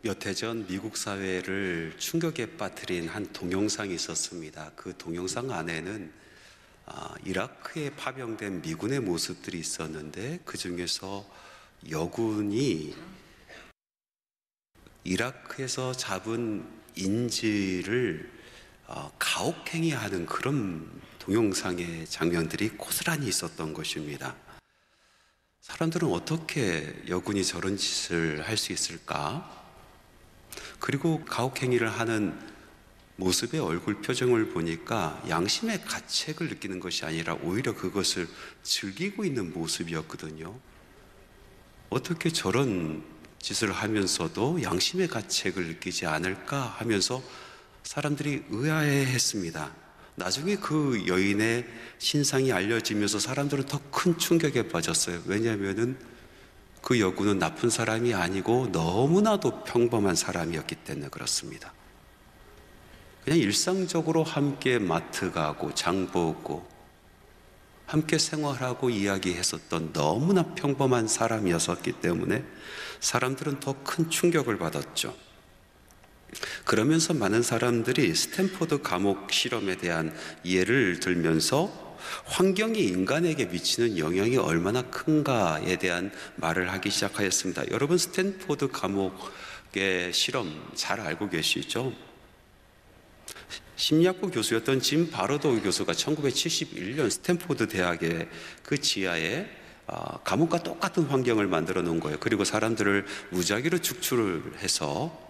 몇 해 전 미국 사회를 충격에 빠뜨린 한 동영상이 있었습니다. 그 동영상 안에는 이라크에 파병된 미군의 모습들이 있었는데, 그 중에서 여군이 이라크에서 잡은 인질을 가혹행위하는 그런 동영상의 장면들이 고스란히 있었던 것입니다. 사람들은 어떻게 여군이 저런 짓을 할 수 있을까? 그리고 가혹행위를 하는 모습의 얼굴 표정을 보니까 양심의 가책을 느끼는 것이 아니라 오히려 그것을 즐기고 있는 모습이었거든요. 어떻게 저런 짓을 하면서도 양심의 가책을 느끼지 않을까 하면서 사람들이 의아해했습니다. 나중에 그 여인의 신상이 알려지면서 사람들은 더 큰 충격에 빠졌어요. 왜냐하면은 그 여군은 나쁜 사람이 아니고 너무나도 평범한 사람이었기 때문에 그렇습니다. 그냥 일상적으로 함께 마트 가고 장 보고 함께 생활하고 이야기했었던 너무나 평범한 사람이었기 때문에 사람들은 더 큰 충격을 받았죠. 그러면서 많은 사람들이 스탠포드 감옥 실험에 대한 예를 들면서 환경이 인간에게 미치는 영향이 얼마나 큰가에 대한 말을 하기 시작하였습니다. 여러분, 스탠포드 감옥의 실험 잘 알고 계시죠? 심리학부 교수였던 짐 바러도 교수가 1971년 스탠포드 대학의 그 지하에 감옥과 똑같은 환경을 만들어 놓은 거예요. 그리고 사람들을 무작위로 축출을 해서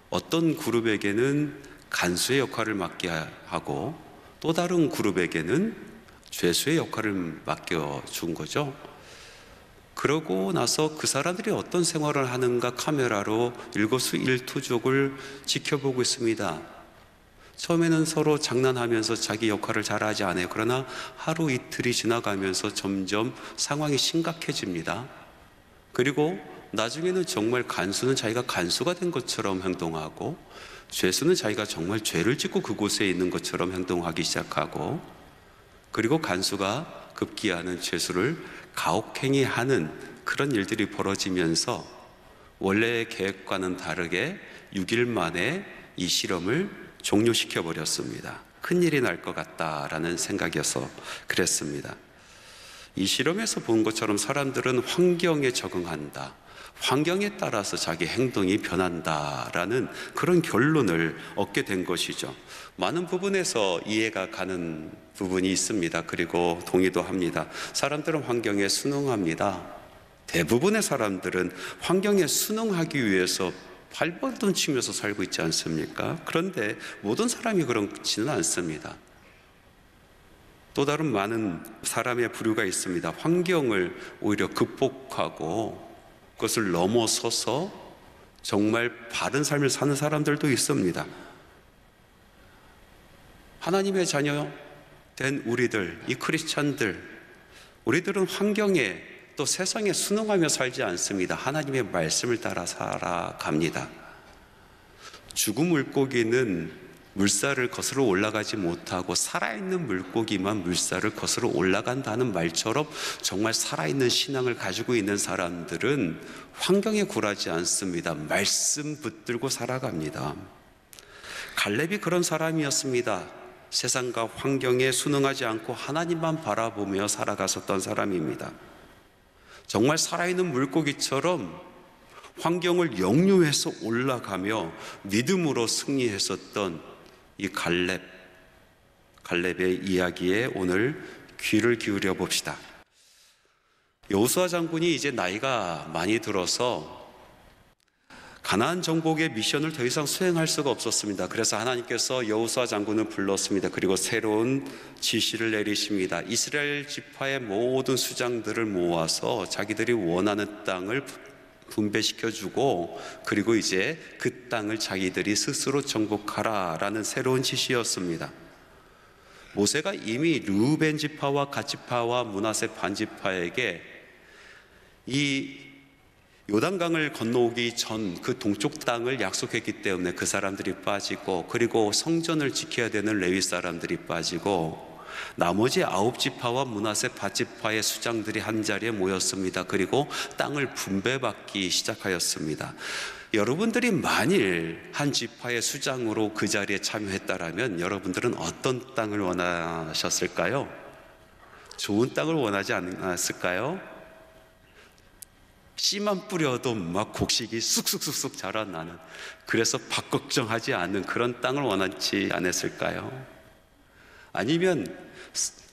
어떤 그룹에게는 간수의 역할을 맡게 하고 또 다른 그룹에게는 죄수의 역할을 맡겨준 거죠. 그러고 나서 그 사람들이 어떤 생활을 하는가 카메라로 일거수일투족을 지켜보고 있습니다. 처음에는 서로 장난하면서 자기 역할을 잘하지 않아요. 그러나 하루 이틀이 지나가면서 점점 상황이 심각해집니다. 그리고 나중에는 정말 간수는 자기가 간수가 된 것처럼 행동하고 죄수는 자기가 정말 죄를 짓고 그곳에 있는 것처럼 행동하기 시작하고, 그리고 간수가 급기야는 죄수를 가혹행위하는 그런 일들이 벌어지면서 원래의 계획과는 다르게 6일 만에 이 실험을 종료시켜 버렸습니다. 큰일이 날 것 같다라는 생각이어서 그랬습니다. 이 실험에서 본 것처럼 사람들은 환경에 적응한다, 환경에 따라서 자기 행동이 변한다라는 그런 결론을 얻게 된 것이죠. 많은 부분에서 이해가 가는 부분이 있습니다. 그리고 동의도 합니다. 사람들은 환경에 순응합니다. 대부분의 사람들은 환경에 순응하기 위해서 발버둥 치면서 살고 있지 않습니까? 그런데 모든 사람이 그렇지는 않습니다. 또 다른 많은 사람의 부류가 있습니다. 환경을 오히려 극복하고 그것을 넘어서서 정말 바른 삶을 사는 사람들도 있습니다. 하나님의 자녀 된 우리들, 이 크리스찬들, 우리들은 환경에 또 세상에 순응하며 살지 않습니다. 하나님의 말씀을 따라 살아갑니다. 죽은 물고기는 물살을 거스러 올라가지 못하고 살아있는 물고기만 물살을 거스러 올라간다는 말처럼 정말 살아있는 신앙을 가지고 있는 사람들은 환경에 굴하지 않습니다. 말씀 붙들고 살아갑니다. 갈렙이 그런 사람이었습니다. 세상과 환경에 순응하지 않고 하나님만 바라보며 살아갔었던 사람입니다. 정말 살아있는 물고기처럼 환경을 역류해서 올라가며 믿음으로 승리했었던 이 갈렙의 이야기에 오늘 귀를 기울여 봅시다. 여호수아 장군이 이제 나이가 많이 들어서 가나안 정복의 미션을 더 이상 수행할 수가 없었습니다. 그래서 하나님께서 여호수아 장군을 불렀습니다. 그리고 새로운 지시를 내리십니다. 이스라엘 지파의 모든 수장들을 모아서 자기들이 원하는 땅을 분배시켜주고, 그리고 이제 그 땅을 자기들이 스스로 정복하라라는 새로운 지시였습니다. 모세가 이미 르우벤 지파와 갓 지파와 므낫세 반 지파에게 이 요단강을 건너오기 전 그 동쪽 땅을 약속했기 때문에 그 사람들이 빠지고, 그리고 성전을 지켜야 되는 레위 사람들이 빠지고, 나머지 9지파와 므낫세 반 지파의 수장들이 한 자리에 모였습니다. 그리고 땅을 분배받기 시작하였습니다. 여러분들이 만일 한 지파의 수장으로 그 자리에 참여했다라면 여러분들은 어떤 땅을 원하셨을까요? 좋은 땅을 원하지 않았을까요? 씨만 뿌려도 막 곡식이 쑥쑥쑥쑥 자라나는, 그래서 밥 걱정하지 않는 그런 땅을 원하지 않았을까요? 아니면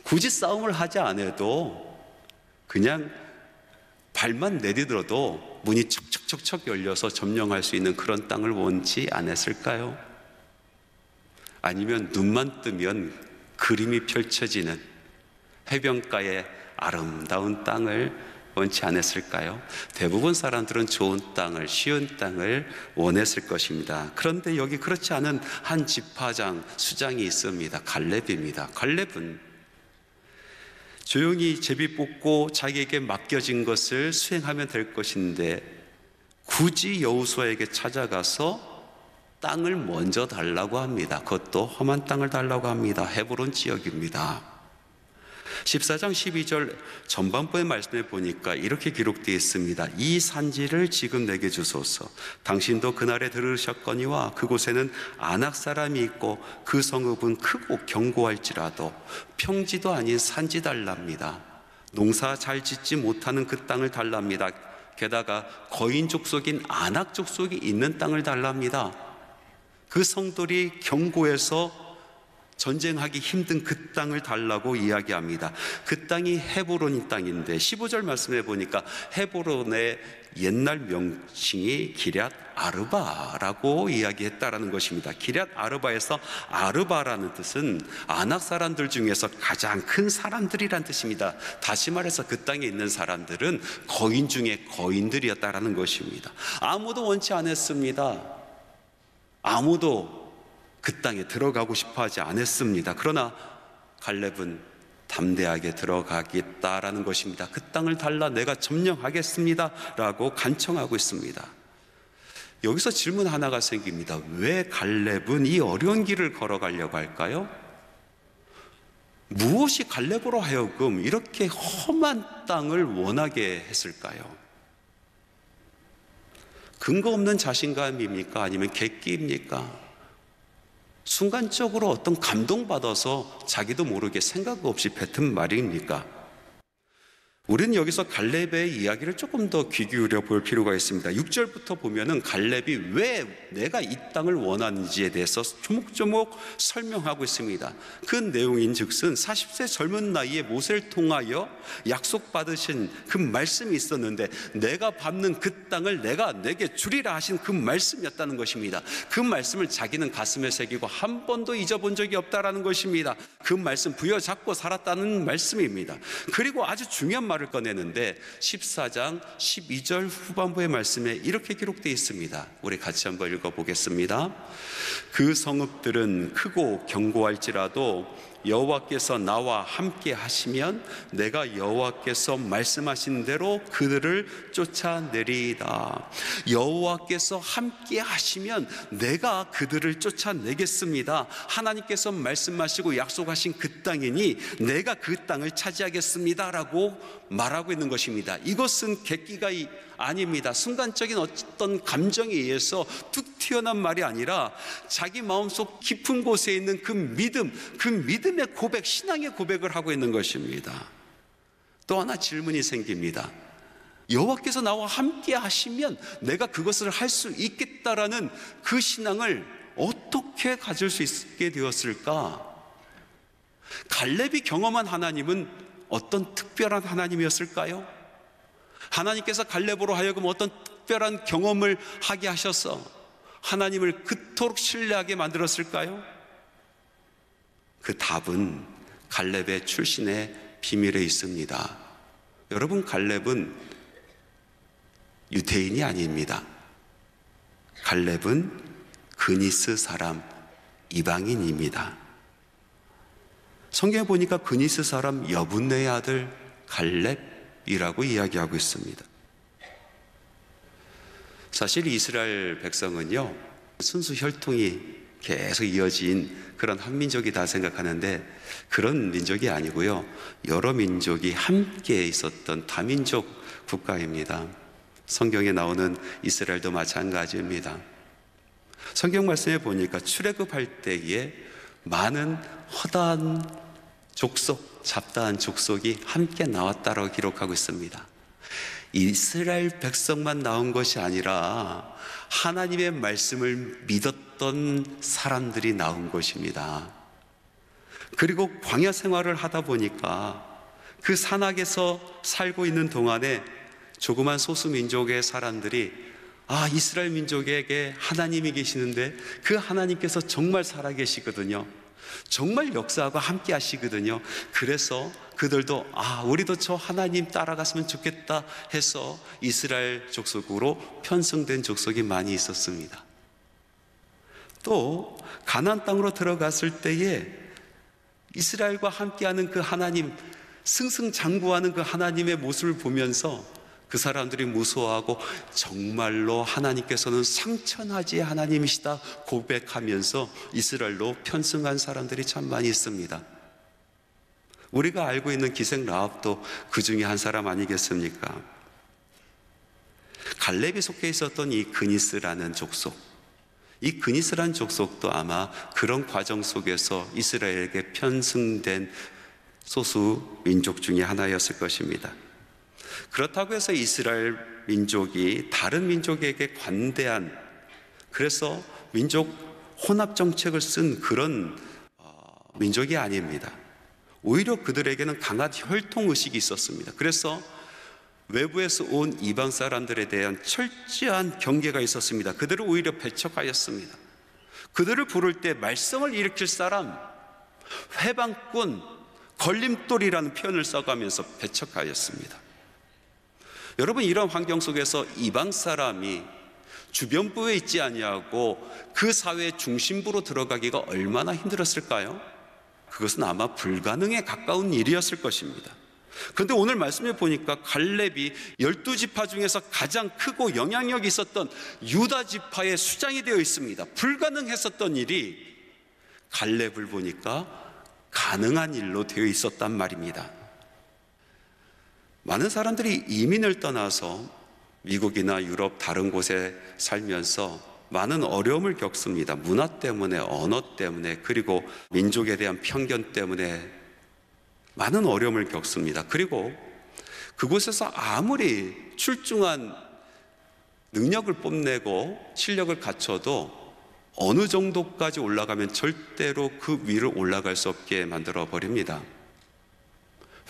굳이 싸움을 하지 않아도 그냥 발만 내디뎌도 문이 척척척척 열려서 점령할 수 있는 그런 땅을 원치 않았을까요? 아니면 눈만 뜨면 그림이 펼쳐지는 해변가의 아름다운 땅을 원치 않았을까요? 대부분 사람들은 좋은 땅을, 쉬운 땅을 원했을 것입니다. 그런데 여기 그렇지 않은 한 지파장, 수장이 있습니다. 갈렙입니다. 갈렙은 조용히 제비 뽑고 자기에게 맡겨진 것을 수행하면 될 것인데 굳이 여호수아에게 찾아가서 땅을 먼저 달라고 합니다. 그것도 험한 땅을 달라고 합니다. 헤브론 지역입니다. 14장 12절 전반부의 말씀에 보니까 이렇게 기록되어 있습니다. 이 산지를 지금 내게 주소서. 당신도 그날에 들으셨거니와 그곳에는 아낙 사람이 있고 그 성읍은 크고 견고할지라도 평지도 아닌 산지 달랍니다. 농사 잘 짓지 못하는 그 땅을 달랍니다. 게다가 거인 족속인 아낙 족속이 있는 땅을 달랍니다. 그 성들이 견고해서 전쟁하기 힘든 그 땅을 달라고 이야기합니다. 그 땅이 헤브론 땅인데 15절 말씀해 보니까 헤브론의 옛날 명칭이 기럇 아르바라고 이야기했다라는 것입니다. 기럇 아르바에서 아르바라는 뜻은 아낙 사람들 중에서 가장 큰 사람들이란 뜻입니다. 다시 말해서 그 땅에 있는 사람들은 거인 중에 거인들이었다라는 것입니다. 아무도 원치 않았습니다. 아무도 그 땅에 들어가고 싶어 하지 않았습니다. 그러나 갈렙은 담대하게 들어가겠다라는 것입니다. 그 땅을 달라 내가 점령하겠습니다 라고 간청하고 있습니다. 여기서 질문 하나가 생깁니다. 왜 갈렙은 이 어려운 길을 걸어가려고 할까요? 무엇이 갈렙으로 하여금 이렇게 험한 땅을 원하게 했을까요? 근거 없는 자신감입니까? 아니면 객기입니까? 순간적으로 어떤 감동받아서 자기도 모르게 생각 없이 뱉은 말입니까? 우리는 여기서 갈렙의 이야기를 조금 더 귀 기울여 볼 필요가 있습니다. 6절부터 보면은 갈렙이 왜 내가 이 땅을 원하는지에 대해서 조목조목 설명하고 있습니다. 그 내용인즉슨 40세 젊은 나이에 모세를 통하여 약속받으신 그 말씀이 있었는데 내가 밟는 그 땅을 내가 내게 주리라 하신 그 말씀이었다는 것입니다. 그 말씀을 자기는 가슴에 새기고 한 번도 잊어본 적이 없다라는 것입니다. 그 말씀 부여잡고 살았다는 말씀입니다. 그리고 아주 중요한 말을 꺼내는데 14장 12절 후반부의 말씀에 이렇게 기록되어 있습니다. 우리 같이 한번 읽어보겠습니다. 그 성읍들은 크고 견고할지라도 여호와께서 나와 함께 하시면 내가 여호와께서 말씀하신 대로 그들을 쫓아내리이다. 여호와께서 함께 하시면 내가 그들을 쫓아내겠습니다. 하나님께서 말씀하시고 약속하신 그 땅이니 내가 그 땅을 차지하겠습니다 라고 말하고 있는 것입니다. 이것은 객기가 아닙니다. 순간적인 어떤 감정에 의해서 툭 튀어나온 말이 아니라 자기 마음속 깊은 곳에 있는 그 믿음, 그 믿음의 고백, 신앙의 고백을 하고 있는 것입니다. 또 하나 질문이 생깁니다. 여호와께서 나와 함께 하시면 내가 그것을 할 수 있겠다라는 그 신앙을 어떻게 가질 수 있게 되었을까? 갈렙이 경험한 하나님은 어떤 특별한 하나님이었을까요? 하나님께서 갈렙으로 하여금 어떤 특별한 경험을 하게 하셔서 하나님을 그토록 신뢰하게 만들었을까요? 그 답은 갈렙의 출신의 비밀에 있습니다. 여러분, 갈렙은 유대인이 아닙니다. 갈렙은 그니스 사람, 이방인입니다. 성경에 보니까 그니스 사람 여분네의 아들 갈렙이라고 이야기하고 있습니다. 사실 이스라엘 백성은요, 순수 혈통이 계속 이어진 그런 한민족이다 생각하는데 그런 민족이 아니고요, 여러 민족이 함께 있었던 다민족 국가입니다. 성경에 나오는 이스라엘도 마찬가지입니다. 성경 말씀에 보니까 출애굽할 때에 많은 허다한 족속, 잡다한 족속이 함께 나왔다라고 기록하고 있습니다. 이스라엘 백성만 나온 것이 아니라 하나님의 말씀을 믿었던 사람들이 나온 것입니다. 그리고 광야 생활을 하다 보니까 그 산악에서 살고 있는 동안에 조그만 소수민족의 사람들이 이스라엘 민족에게 하나님이 계시는데 그 하나님께서 정말 살아계시거든요. 정말 역사하고 함께 하시거든요. 그래서 그들도 우리도 저 하나님 따라갔으면 좋겠다 해서 이스라엘 족속으로 편성된 족속이 많이 있었습니다. 또 가나안 땅으로 들어갔을 때에 이스라엘과 함께하는 그 하나님, 승승장구하는 그 하나님의 모습을 보면서 그 사람들이 무서워하고 정말로 하나님께서는 상천하지 하나님이시다 고백하면서 이스라엘로 편승한 사람들이 참 많이 있습니다. 우리가 알고 있는 기생 라합도 그 중에 한 사람 아니겠습니까? 갈렙이 속해 있었던 이 그니스라는 족속, 이 그니스라는 족속도 아마 그런 과정 속에서 이스라엘에게 편승된 소수 민족 중에 하나였을 것입니다. 그렇다고 해서 이스라엘 민족이 다른 민족에게 관대한, 그래서 민족 혼합 정책을 쓴 그런 민족이 아닙니다. 오히려 그들에게는 강한 혈통의식이 있었습니다. 그래서 외부에서 온 이방 사람들에 대한 철저한 경계가 있었습니다. 그들을 오히려 배척하였습니다. 그들을 부를 때 말썽을 일으킬 사람, 회방꾼, 걸림돌이라는 표현을 써가면서 배척하였습니다. 여러분, 이런 환경 속에서 이방 사람이 주변부에 있지 아니하고 그 사회의 중심부로 들어가기가 얼마나 힘들었을까요? 그것은 아마 불가능에 가까운 일이었을 것입니다. 그런데 오늘 말씀에 보니까 갈렙이 12지파 중에서 가장 크고 영향력이 있었던 유다 지파의 수장이 되어 있습니다. 불가능했었던 일이 갈렙을 보니까 가능한 일로 되어 있었단 말입니다. 많은 사람들이 이민을 떠나서 미국이나 유럽 다른 곳에 살면서 많은 어려움을 겪습니다. 문화 때문에, 언어 때문에, 그리고 민족에 대한 편견 때문에 많은 어려움을 겪습니다. 그리고 그곳에서 아무리 출중한 능력을 뽐내고 실력을 갖춰도 어느 정도까지 올라가면 절대로 그 위로 올라갈 수 없게 만들어 버립니다.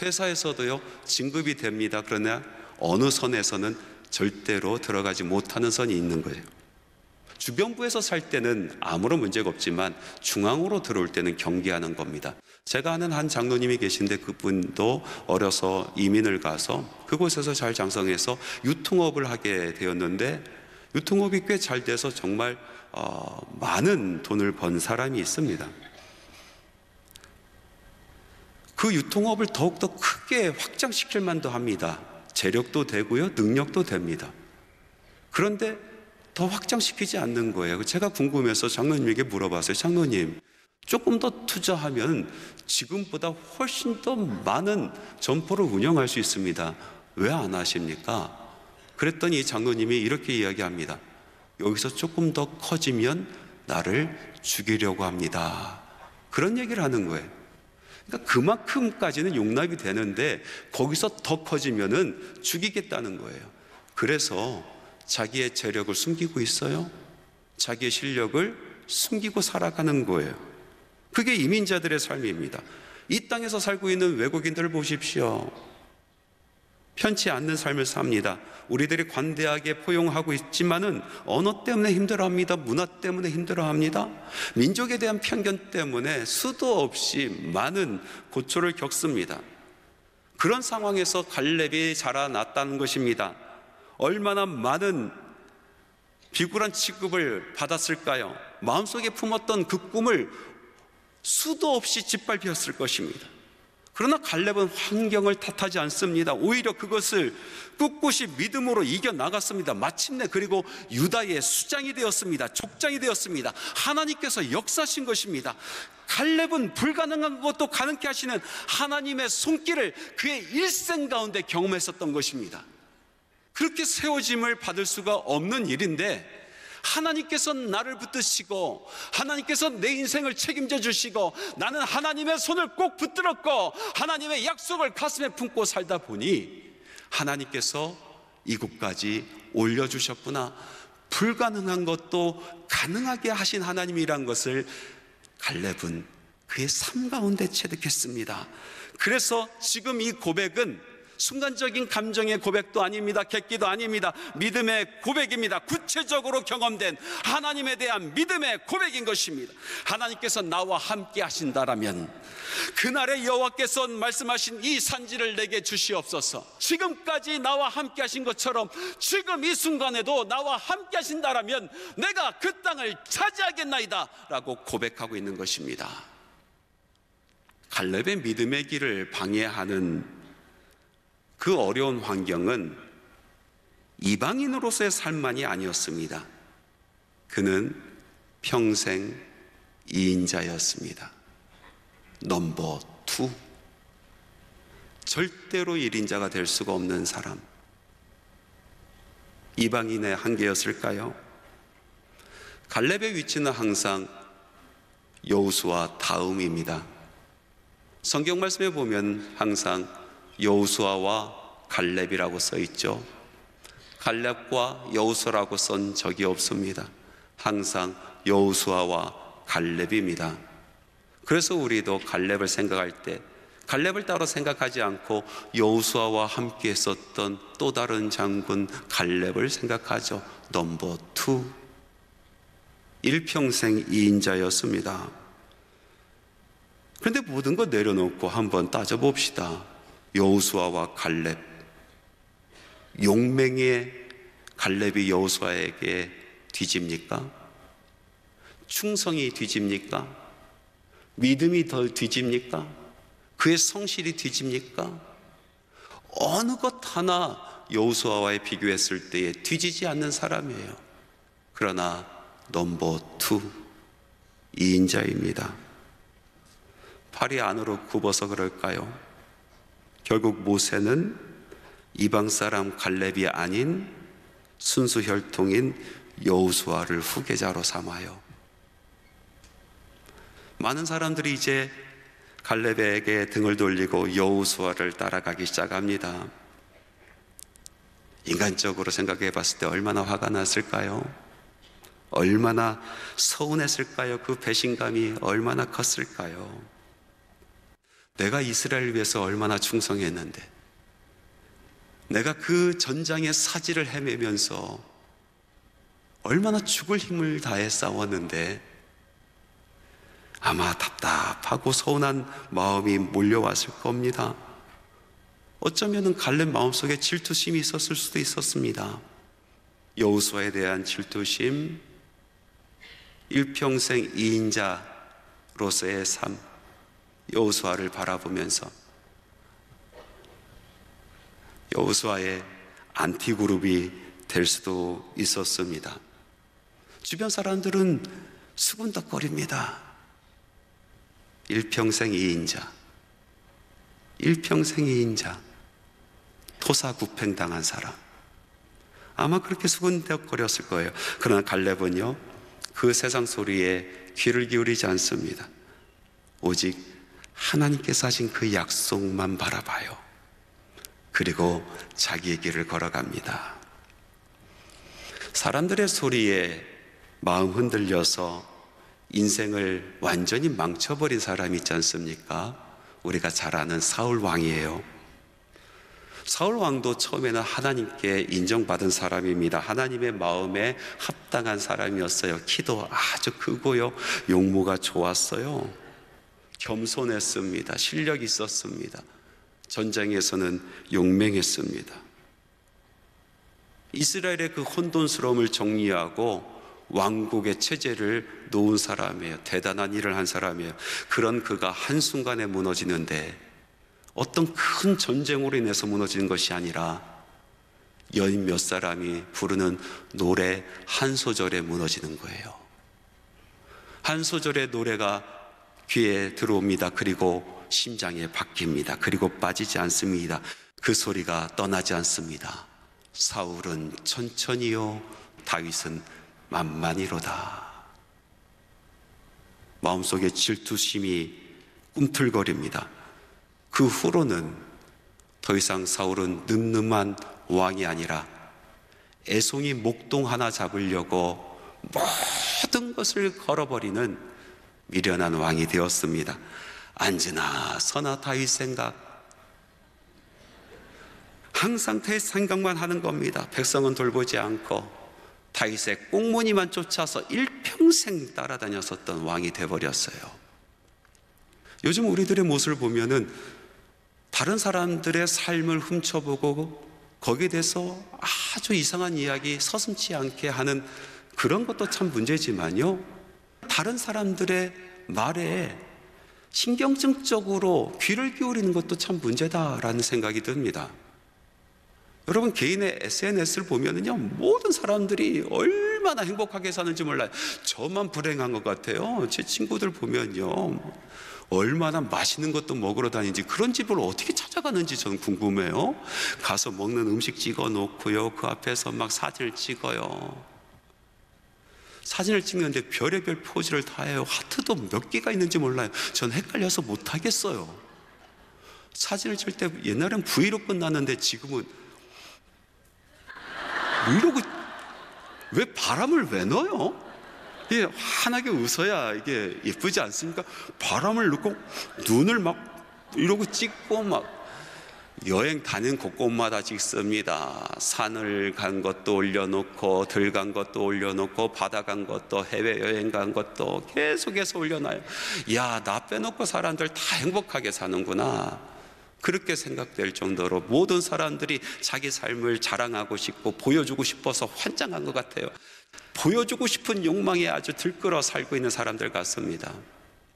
회사에서도요, 진급이 됩니다. 그러나 어느 선에서는 절대로 들어가지 못하는 선이 있는 거예요. 주변부에서 살 때는 아무런 문제가 없지만 중앙으로 들어올 때는 경계하는 겁니다. 제가 아는 한 장로님이 계신데 그분도 어려서 이민을 가서 그곳에서 잘 장성해서 유통업을 하게 되었는데 유통업이 꽤 잘 돼서 정말 많은 돈을 번 사람이 있습니다. 그 유통업을 더욱더 크게 확장시킬 만도 합니다. 재력도 되고요, 능력도 됩니다. 그런데 더 확장시키지 않는 거예요. 제가 궁금해서 장로님에게 물어봤어요. 장로님, 조금 더 투자하면 지금보다 훨씬 더 많은 점포를 운영할 수 있습니다. 왜 안 하십니까? 그랬더니 이 장로님이 이렇게 이야기합니다. 여기서 조금 더 커지면 나를 죽이려고 합니다. 그런 얘기를 하는 거예요. 그러니까 그만큼까지는 용납이 되는데 거기서 더 커지면은 죽이겠다는 거예요. 그래서 자기의 재력을 숨기고 있어요. 자기의 실력을 숨기고 살아가는 거예요. 그게 이민자들의 삶입니다. 이 땅에서 살고 있는 외국인들을 보십시오. 편치 않는 삶을 삽니다. 우리들이 관대하게 포용하고 있지만은 언어 때문에 힘들어합니다. 문화 때문에 힘들어합니다. 민족에 대한 편견 때문에 수도 없이 많은 고초를 겪습니다. 그런 상황에서 갈렙이 자라났다는 것입니다. 얼마나 많은 비굴한 취급을 받았을까요? 마음속에 품었던 그 꿈을 수도 없이 짓밟혔을 것입니다. 그러나 갈렙은 환경을 탓하지 않습니다. 오히려 그것을 꿋꿋이 믿음으로 이겨나갔습니다. 마침내 그리고 유다의 수장이 되었습니다. 족장이 되었습니다. 하나님께서 역사하신 것입니다. 갈렙은 불가능한 것도 가능케 하시는 하나님의 손길을 그의 일생 가운데 경험했었던 것입니다. 그렇게 세워짐을 받을 수가 없는 일인데, 하나님께서 나를 붙드시고 하나님께서 내 인생을 책임져 주시고 나는 하나님의 손을 꼭 붙들었고 하나님의 약속을 가슴에 품고 살다 보니 하나님께서 이곳까지 올려주셨구나, 불가능한 것도 가능하게 하신 하나님이란 것을 갈렙은 그의 삶 가운데 체득했습니다. 그래서 지금 이 고백은 순간적인 감정의 고백도 아닙니다. 객기도 아닙니다. 믿음의 고백입니다. 구체적으로 경험된 하나님에 대한 믿음의 고백인 것입니다. 하나님께서 나와 함께 하신다라면 그날의 여호와께서 말씀하신 이 산지를 내게 주시옵소서. 지금까지 나와 함께 하신 것처럼 지금 이 순간에도 나와 함께 하신다라면 내가 그 땅을 차지하겠나이다 라고 고백하고 있는 것입니다. 갈렙의 믿음의 길을 방해하는 그 어려운 환경은 이방인으로서의 삶만이 아니었습니다. 그는 평생 2인자였습니다. 넘버 2. 절대로 1인자가 될 수가 없는 사람. 이방인의 한계였을까요? 갈렙의 위치는 항상 여호수아 다음입니다. 성경 말씀에 보면 항상 여호수아와 갈렙이라고 써 있죠. 갈렙과 여호수아라고 쓴 적이 없습니다. 항상 여호수아와 갈렙입니다. 그래서 우리도 갈렙을 생각할 때 갈렙을 따로 생각하지 않고 여호수아와 함께 했었던 또 다른 장군 갈렙을 생각하죠. 넘버 2. 일평생 2인자였습니다. 그런데 모든 거 내려놓고 한번 따져봅시다. 여호수아와 갈렙, 용맹의 갈렙이 여호수아에게 뒤집니까? 충성이 뒤집니까? 믿음이 더 뒤집니까? 그의 성실이 뒤집니까? 어느 것 하나 여호수아와의 비교했을 때에 뒤지지 않는 사람이에요. 그러나 넘버 2, 2인자입니다. 팔이 안으로 굽어서 그럴까요? 결국 모세는 이방 사람 갈렙이 아닌 순수 혈통인 여호수아를 후계자로 삼아요. 많은 사람들이 이제 갈렙에게 등을 돌리고 여호수아를 따라가기 시작합니다. 인간적으로 생각해 봤을 때 얼마나 화가 났을까요? 얼마나 서운했을까요? 그 배신감이 얼마나 컸을까요? 내가 이스라엘을 위해서 얼마나 충성했는데, 내가 그 전장의 사지를 헤매면서 얼마나 죽을 힘을 다해 싸웠는데 아마 답답하고 서운한 마음이 몰려왔을 겁니다. 어쩌면 갈렙 마음속에 질투심이 있었을 수도 있었습니다. 여호수아에 대한 질투심, 일평생 2인자로서의 삶, 여호수아를 바라보면서 여호수아의 안티그룹이 될 수도 있었습니다. 주변 사람들은 수군덕거립니다. 일평생 2인자, 일평생 2인자, 토사구팽당한 사람, 아마 그렇게 수군덕거렸을 거예요. 그러나 갈렙은요, 그 세상 소리에 귀를 기울이지 않습니다. 오직 하나님께서 하신 그 약속만 바라봐요. 그리고 자기의 길을 걸어갑니다. 사람들의 소리에 마음 흔들려서 인생을 완전히 망쳐버린 사람이 있지 않습니까? 우리가 잘 아는 사울 왕이에요. 사울 왕도 처음에는 하나님께 인정받은 사람입니다. 하나님의 마음에 합당한 사람이었어요. 키도 아주 크고요, 용모가 좋았어요. 겸손했습니다. 실력이 있었습니다. 전장에서는 용맹했습니다. 이스라엘의 그 혼돈스러움을 정리하고 왕국의 체제를 놓은 사람이에요. 대단한 일을 한 사람이에요. 그런 그가 한순간에 무너지는데 어떤 큰 전쟁으로 인해서 무너지는 것이 아니라 여인 몇 사람이 부르는 노래 한 소절에 무너지는 거예요. 한 소절의 노래가 귀에 들어옵니다. 그리고 심장에 박힙니다. 그리고 빠지지 않습니다. 그 소리가 떠나지 않습니다. 사울은 천천히요 다윗은 만만히로다. 마음속에 질투심이 꿈틀거립니다. 그 후로는 더 이상 사울은 늠름한 왕이 아니라 애송이 목동 하나 잡으려고 모든 것을 걸어버리는 미련한 왕이 되었습니다. 앉으나 서나 다윗 생각, 항상 다윗 생각만 하는 겁니다. 백성은 돌보지 않고 다윗의 꽁무니만 쫓아서 일평생 따라다녔었던 왕이 되어버렸어요. 요즘 우리들의 모습을 보면은 다른 사람들의 삶을 훔쳐보고 거기에 대해서 아주 이상한 이야기 서슴지 않게 하는 그런 것도 참 문제지만요, 다른 사람들의 말에 신경증적으로 귀를 기울이는 것도 참 문제다라는 생각이 듭니다. 여러분, 개인의 SNS를 보면은요, 모든 사람들이 얼마나 행복하게 사는지 몰라요. 저만 불행한 것 같아요. 제 친구들 보면요, 얼마나 맛있는 것도 먹으러 다니는지, 그런 집을 어떻게 찾아가는지 저는 궁금해요. 가서 먹는 음식 찍어 놓고요, 그 앞에서 막 사진을 찍어요. 사진을 찍는데 별의별 포즈를 다 해요. 하트도 몇 개가 있는지 몰라요. 전 헷갈려서 못 하겠어요. 사진을 찍을 때 옛날엔 V로 끝났는데 지금은 이러고, 왜 바람을 왜 넣어요? 이게 환하게 웃어야 이게 예쁘지 않습니까? 바람을 넣고 눈을 막 이러고 찍고, 막 여행 다닌 곳곳마다 찍습니다. 산을 간 것도 올려놓고, 들 간 것도 올려놓고, 바다 간 것도, 해외여행 간 것도 계속해서 올려놔요. 야, 나 빼놓고 사람들 다 행복하게 사는구나, 그렇게 생각될 정도로 모든 사람들이 자기 삶을 자랑하고 싶고 보여주고 싶어서 환장한 것 같아요. 보여주고 싶은 욕망에 아주 들끓어 살고 있는 사람들 같습니다.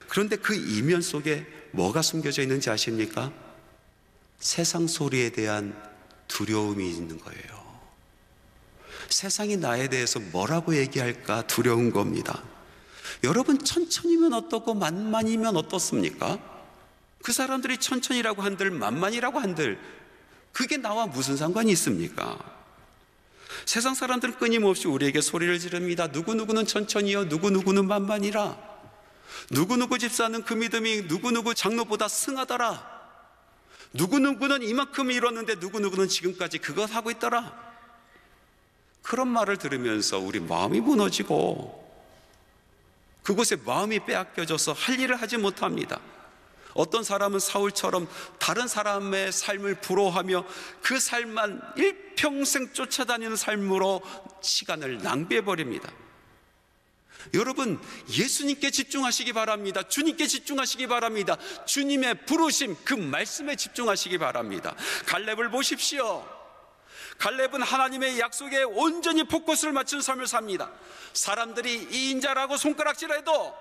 그런데 그 이면 속에 뭐가 숨겨져 있는지 아십니까? 세상 소리에 대한 두려움이 있는 거예요. 세상이 나에 대해서 뭐라고 얘기할까 두려운 겁니다. 여러분, 천천히면 어떻고 만만이면 어떻습니까? 그 사람들이 천천히라고 한들 만만이라고 한들 그게 나와 무슨 상관이 있습니까? 세상 사람들은 끊임없이 우리에게 소리를 지릅니다. 누구누구는 천천히요, 누구누구는 만만이라, 누구누구 집사는 그 믿음이 누구누구 장로보다 승하더라, 누구누구는 이만큼 이뤘는데 누구누구는 지금까지 그것 하고 있더라. 그런 말을 들으면서 우리 마음이 무너지고 그곳에 마음이 빼앗겨져서 할 일을 하지 못합니다. 어떤 사람은 사울처럼 다른 사람의 삶을 부러워하며 그 삶만 일평생 쫓아다니는 삶으로 시간을 낭비해버립니다. 여러분, 예수님께 집중하시기 바랍니다. 주님께 집중하시기 바랍니다. 주님의 부르심, 그 말씀에 집중하시기 바랍니다. 갈렙을 보십시오. 갈렙은 하나님의 약속에 온전히 포커스를 맞춘 삶을 삽니다. 사람들이 이인자라고 손가락질해도,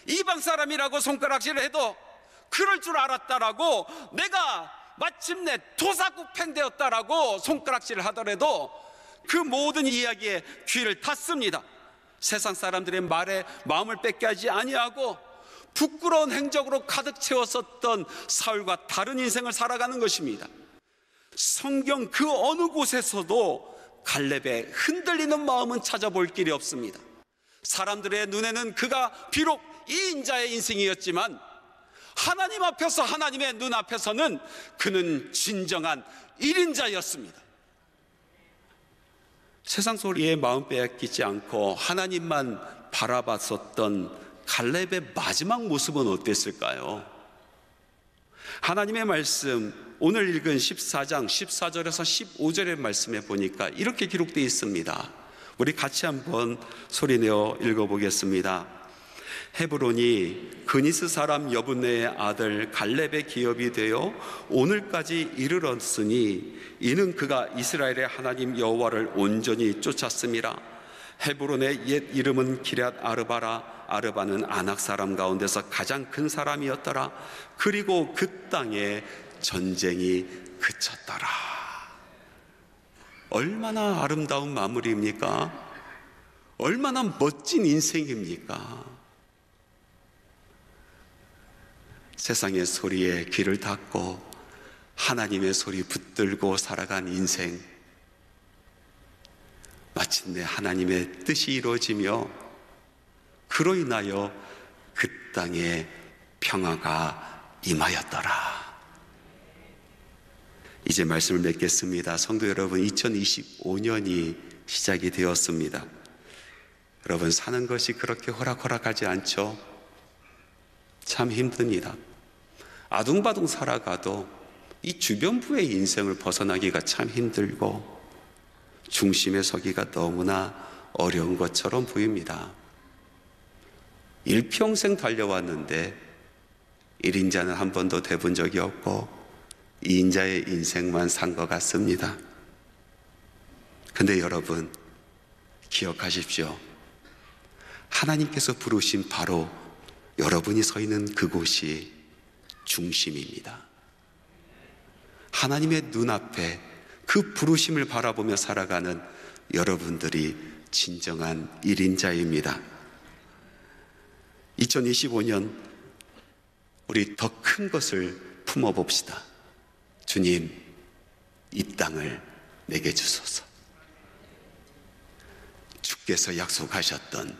이방 사람이라고 손가락질해도 그럴 줄 알았다라고, 내가 마침내 토사구 팬되었다라고 손가락질을 하더라도 그 모든 이야기에 귀를 닫습니다. 세상 사람들의 말에 마음을 뺏게 하지 아니하고 부끄러운 행적으로 가득 채웠었던 사울과 다른 인생을 살아가는 것입니다. 성경 그 어느 곳에서도 갈렙의 흔들리는 마음은 찾아볼 길이 없습니다. 사람들의 눈에는 그가 비록 이인자의 인생이었지만 하나님 앞에서, 하나님의 눈 앞에서는 그는 진정한 1인자였습니다. 세상 소리에 마음 빼앗기지 않고 하나님만 바라봤었던 갈렙의 마지막 모습은 어땠을까요? 하나님의 말씀, 오늘 읽은 14장 14절에서 15절의 말씀에 보니까 이렇게 기록되어 있습니다. 우리 같이 한번 소리내어 읽어보겠습니다. 헤브론이 그니스 사람 여분네의 아들 갈렙의 기업이 되어 오늘까지 이르렀으니 이는 그가 이스라엘의 하나님 여호와를 온전히 쫓았음이라. 헤브론의 옛 이름은 기럇 아르바라. 아르바는 아낙 사람 가운데서 가장 큰 사람이었더라. 그리고 그 땅에 전쟁이 그쳤더라. 얼마나 아름다운 마무리입니까? 얼마나 멋진 인생입니까? 세상의 소리에 귀를 닫고 하나님의 소리 붙들고 살아간 인생, 마침내 하나님의 뜻이 이루어지며 그로 인하여 그 땅에 평화가 임하였더라. 이제 말씀을 맺겠습니다. 성도 여러분, 2025년이 시작이 되었습니다. 여러분, 사는 것이 그렇게 호락호락하지 않죠? 참 힘듭니다. 아둥바둥 살아가도 이 주변부의 인생을 벗어나기가 참 힘들고 중심에 서기가 너무나 어려운 것처럼 보입니다. 일평생 달려왔는데 1인자는 한 번도 돼본 적이 없고 2인자의 인생만 산 것 같습니다. 근데 여러분, 기억하십시오. 하나님께서 부르신 바로 여러분이 서 있는 그곳이 중심입니다. 하나님의 눈앞에 그 부르심을 바라보며 살아가는 여러분들이 진정한 1인자입니다. 2025년 우리 더 큰 것을 품어봅시다. 주님, 이 땅을 내게 주소서. 주께서 약속하셨던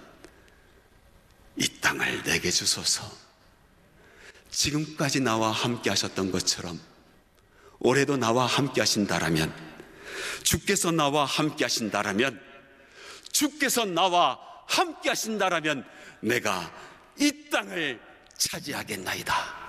이 땅을 내게 주소서. 지금까지 나와 함께 하셨던 것처럼 올해도 나와 함께 하신다라면, 주께서 나와 함께 하신다라면, 주께서 나와 함께 하신다라면 내가 이 땅을 차지하겠나이다.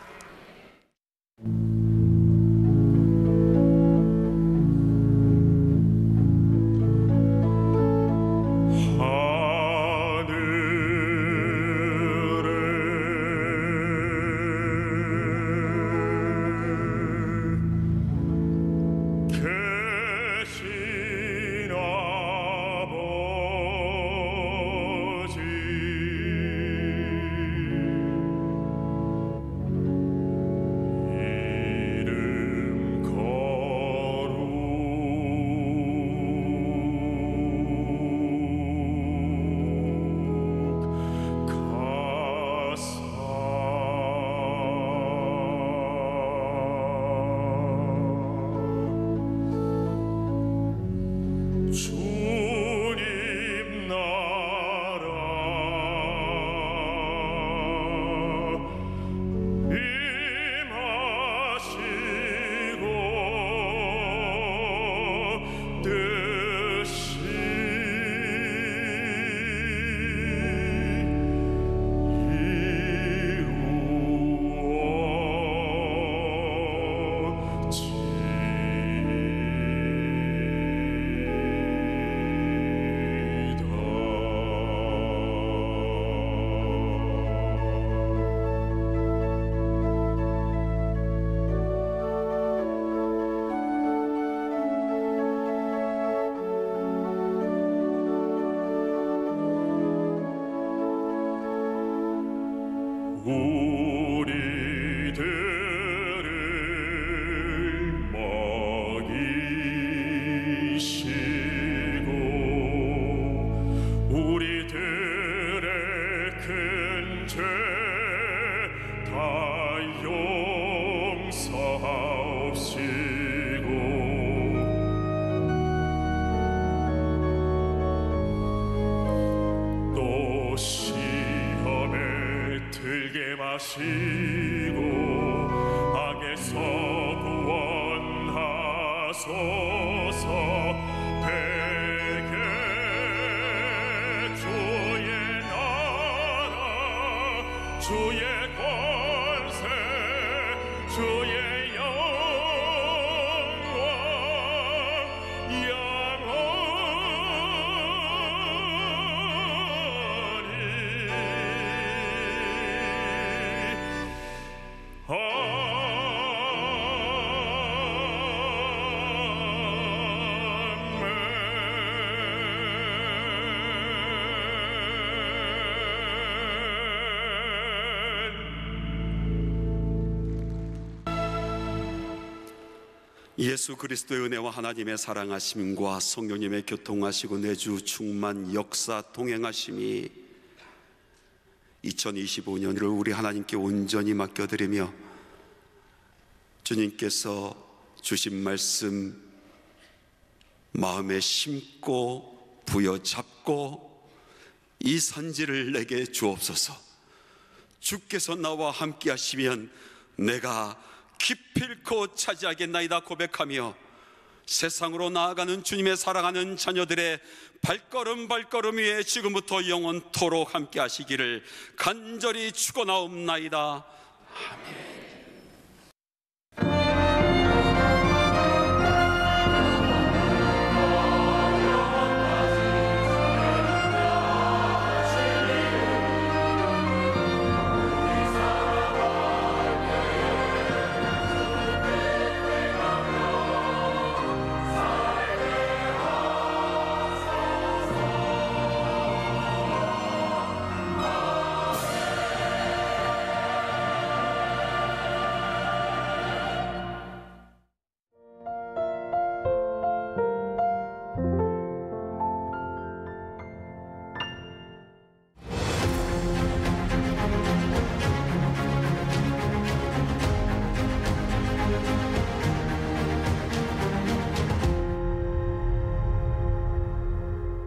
마시고 악에서 구원하소서. 대개 주의 나라 주의 권세 주의 영광 예수 그리스도의 은혜와 하나님의 사랑하심과 성령님의 교통하시고 내주 충만 역사 동행하심이 2025년을 우리 하나님께 온전히 맡겨드리며 주님께서 주신 말씀 마음에 심고 부여잡고 이 산지를 내게 주옵소서. 주께서 나와 함께 하시면 내가 기필코 차지하겠나이다 고백하며 세상으로 나아가는 주님의 사랑하는 자녀들의 발걸음 위에 지금부터 영원토록 함께 하시기를 간절히 축원하옵나이다. 아멘.